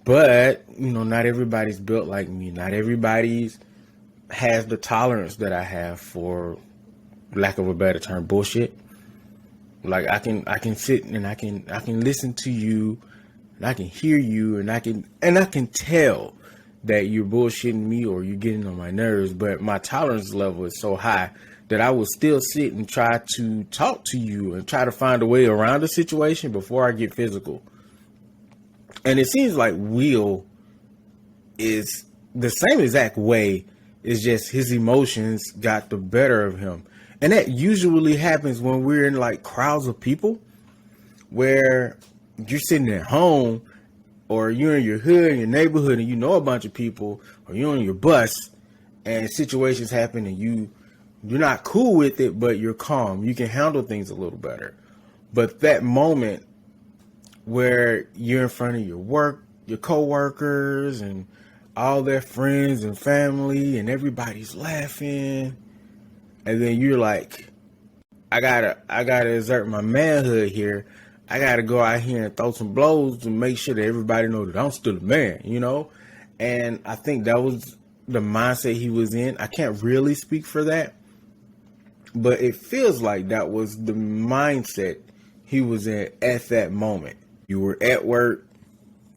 But, not everybody's built like me. Not everybody's has the tolerance that I have for, lack of a better term, bullshit. Like I can sit and I can listen to you, and I can hear you, and I can tell that you're bullshitting me or you're getting on my nerves, but my tolerance level is so high that I will still sit and try to talk to you and try to find a way around the situation before I get physical. And it seems like Will is the same exact way. It's just his emotions got the better of him. And that usually happens when we're in like crowds of people where you're sitting at home or you're in your hood, in your neighborhood, and you know a bunch of people, or you're on your bus and situations happen and you're not cool with it, but you're calm. You can handle things a little better. But that moment where you're in front of your coworkers and all their friends and family and everybody's laughing, and then you're like, I gotta exert my manhood here. I gotta go out here and throw some blows to make sure that everybody knows that I'm still a man, And I think that was the mindset he was in. I can't really speak for that, but it feels like that was the mindset he was in at that moment. You were at work,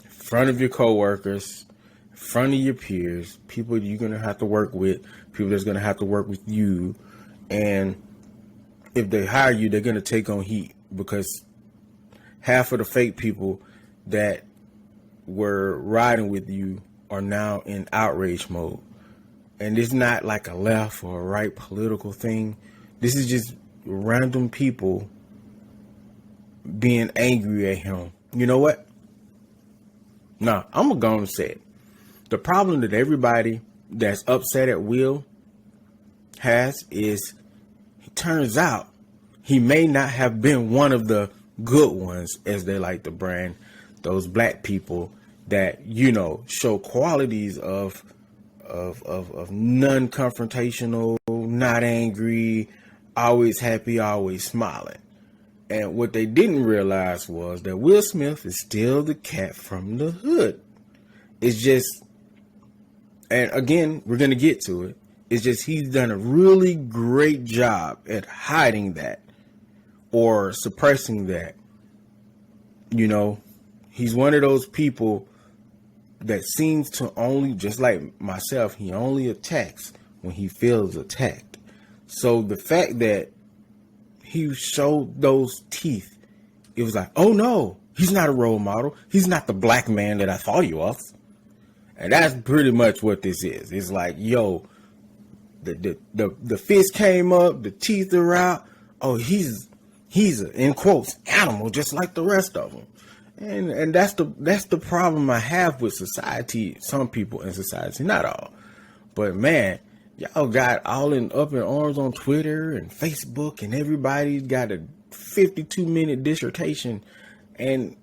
in front of your coworkers, in front of your peers, people you're gonna have to work with, people that's gonna have to work with you. And if they hire you, they're going to take on heat because half of the fake people that were riding with you are now in outrage mode. And it's not like a left or a right political thing. This is just random people being angry at him. You know what? Nah, I'm going to go and say it. The problem that everybody that's upset at Will has is, it turns out he may not have been one of the good ones, as they like to brand those black people that show qualities of non-confrontational, not angry, always happy, always smiling. And what they didn't realize was that Will Smith is still the cat from the hood. It's just, and again, we're gonna get to it. It's just he's done a really great job at hiding that or suppressing that. He's one of those people that seems to only, just like myself, he only attacks when he feels attacked. So the fact that he showed those teeth, it was like, oh no, he's not a role model. He's not the black man that I thought he was. And that's pretty much what this is. It's like, yo, the fist came up, the teeth are out. Oh, he's a, in quotes, animal, just like the rest of them. And that's the problem I have with society. Some people in society, not all, but man, y'all got up in arms on Twitter and Facebook, and everybody's got a 52-minute dissertation. And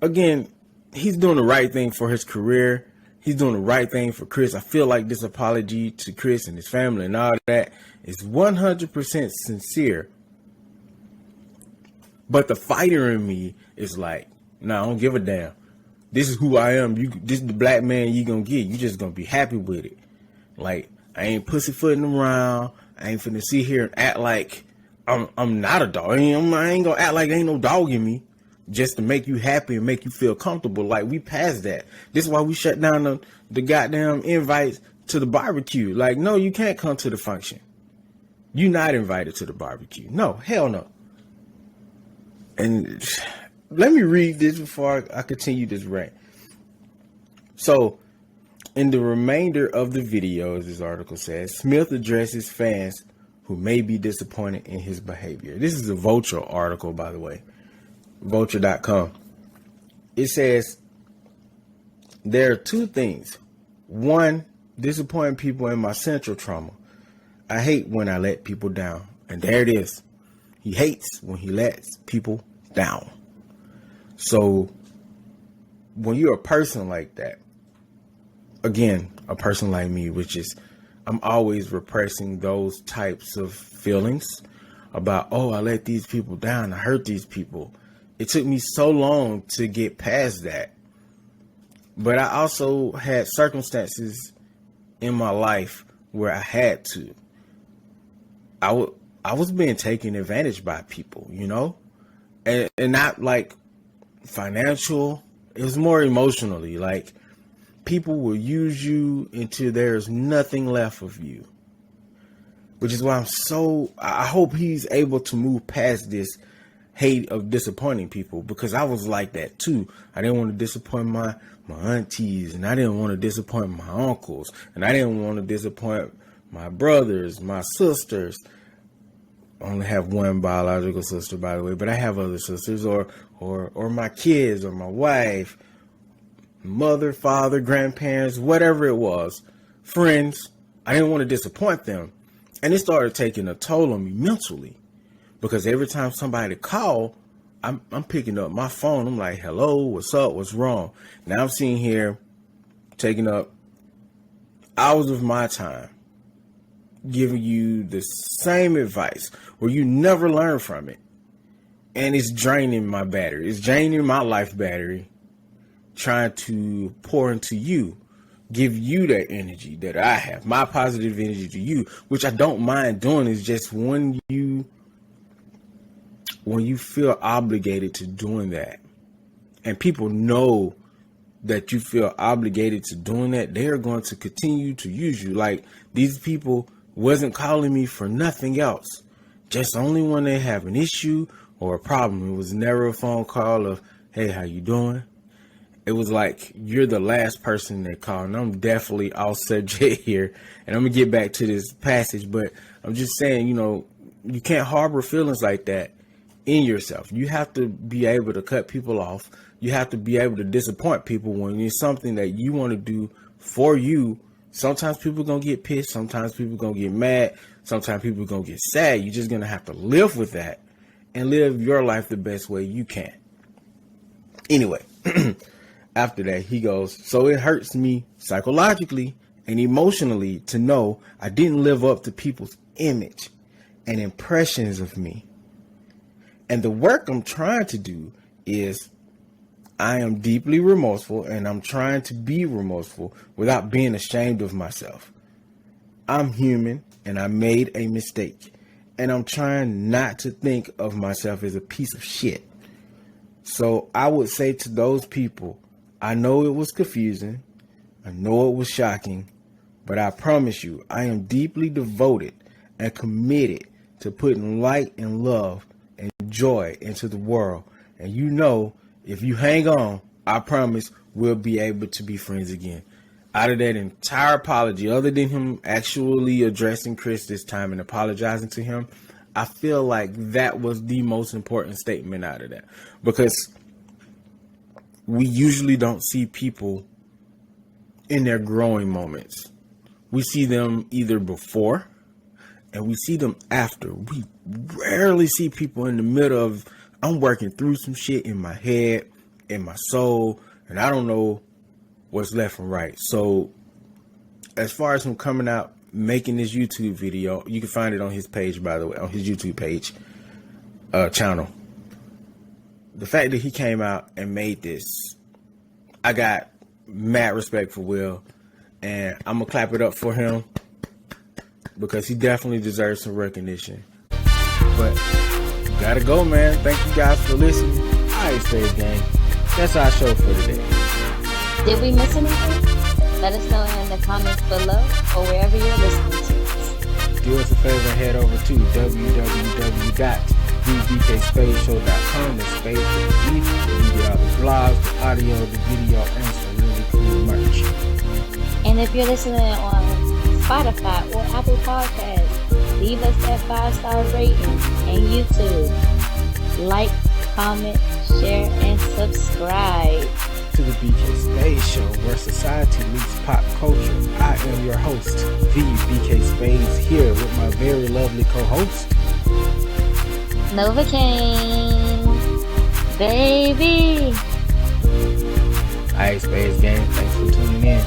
again, he's doing the right thing for his career. He's doing the right thing for Chris. I feel like this apology to Chris and his family and all that is 100% sincere. But the fighter in me is like, nah, I don't give a damn. This is who I am. This is the black man you gonna get. You just gonna be happy with it. Like, I ain't pussyfooting around. I ain't finna sit here and act like I'm not a dog. I ain't gonna act like ain't no dog in me just to make you happy and make you feel comfortable. Like, we passed that. This is why we shut down the goddamn invites to the barbecue. Like, no, you can't come to the function. You're not invited to the barbecue. No, hell no. And let me read this before I continue this rant. So, in the remainder of the video, as this article says, Smith addresses fans who may be disappointed in his behavior. This is a Vulture article, by the way. Vulture.com. It says, there are two things. One, disappointing people in my central trauma. I hate when I let people down. And there it is. He hates when he lets people down. So when you're a person like that, again, a person like me, which is, I'm always repressing those types of feelings about, oh, I let these people down. I hurt these people. It took me so long to get past that. But I also had circumstances in my life where I had to. I was being taken advantage by people, you know, and not like financial. It was more emotionally. Like, people will use you until there's nothing left of you, which is why I hope he's able to move past this hate of disappointing people, because I was like that too. I didn't want to disappoint my aunties, and I didn't want to disappoint my uncles, and I didn't want to disappoint my brothers, my sisters. I only have one biological sister, by the way, but I have other sisters, or my kids, or my wife, mother, father, grandparents, whatever it was, friends. I didn't want to disappoint them. And it started taking a toll on me mentally, because every time somebody called, I'm picking up my phone. I'm like, hello, what's up? What's wrong? Now I'm sitting here taking up hours of my time, giving you the same advice where you never learn from it. And it's draining my battery. It's draining my life battery, trying to pour into you, give you that energy that I have, my positive energy to you, which I don't mind doing. Is just when you feel obligated to doing that, and people know that you feel obligated to doing that, they are going to continue to use you. Like, these people wasn't calling me for nothing else, just only when they have an issue or a problem. It was never a phone call of, hey, how you doing? It was like, you're the last person they call. And I'm definitely off subject here, and I'm gonna get back to this passage, but I'm just saying, you know, you can't harbor feelings like that in yourself. You have to be able to cut people off. You have to be able to disappoint people when it's something that you want to do for you. Sometimes people are going to get pissed. Sometimes people are going to get mad. Sometimes people are going to get sad. You're just going to have to live with that and live your life the best way you can. Anyway, after that, he goes, so it hurts me psychologically and emotionally to know I didn't live up to people's image and impressions of me. And the work I'm trying to do is, I am deeply remorseful, and I'm trying to be remorseful without being ashamed of myself. I'm human, and I made a mistake, and I'm trying not to think of myself as a piece of shit. So I would say to those people, I know it was confusing, I know it was shocking, but I promise you, I am deeply devoted and committed to putting light and love and joy into the world. And you know, if you hang on, I promise we'll be able to be friends again. Out of that entire apology, other than him actually addressing Chris this time and apologizing to him, I feel like that was the most important statement out of that. Because we usually don't see people in their growing moments. We see them either before and we see them after. We rarely see people in the middle of, I'm working through some shit in my head, in my soul, and I don't know what's left and right. So as far as him coming out, making this YouTube video, you can find it on his page, by the way, on his YouTube page, channel. The fact that he came out and made this, I got mad respect for Will, and I'm gonna clap it up for him because he definitely deserves some recognition. But gotta go, man. Thank you guys for listening. Alright, Spadez Gang, that's our show for today. Did we miss anything? Let us know in the comments below or wherever you're listening to us. Do us a favor and head over to www.thebkspadeshow.com. That's Spades with the G. You get all the blogs, the audio, the video, and some really cool merch. And if you're listening on Spotify or Apple Podcasts, leave us that 5-star rating, and YouTube. Like, comment, share, and subscribe to the BK Spadez Show, where society meets pop culture. I am your host, the BK Spadez, here with my very lovely co-host, Novacaine, baby. Alright, Spadez Gang, thanks for tuning in.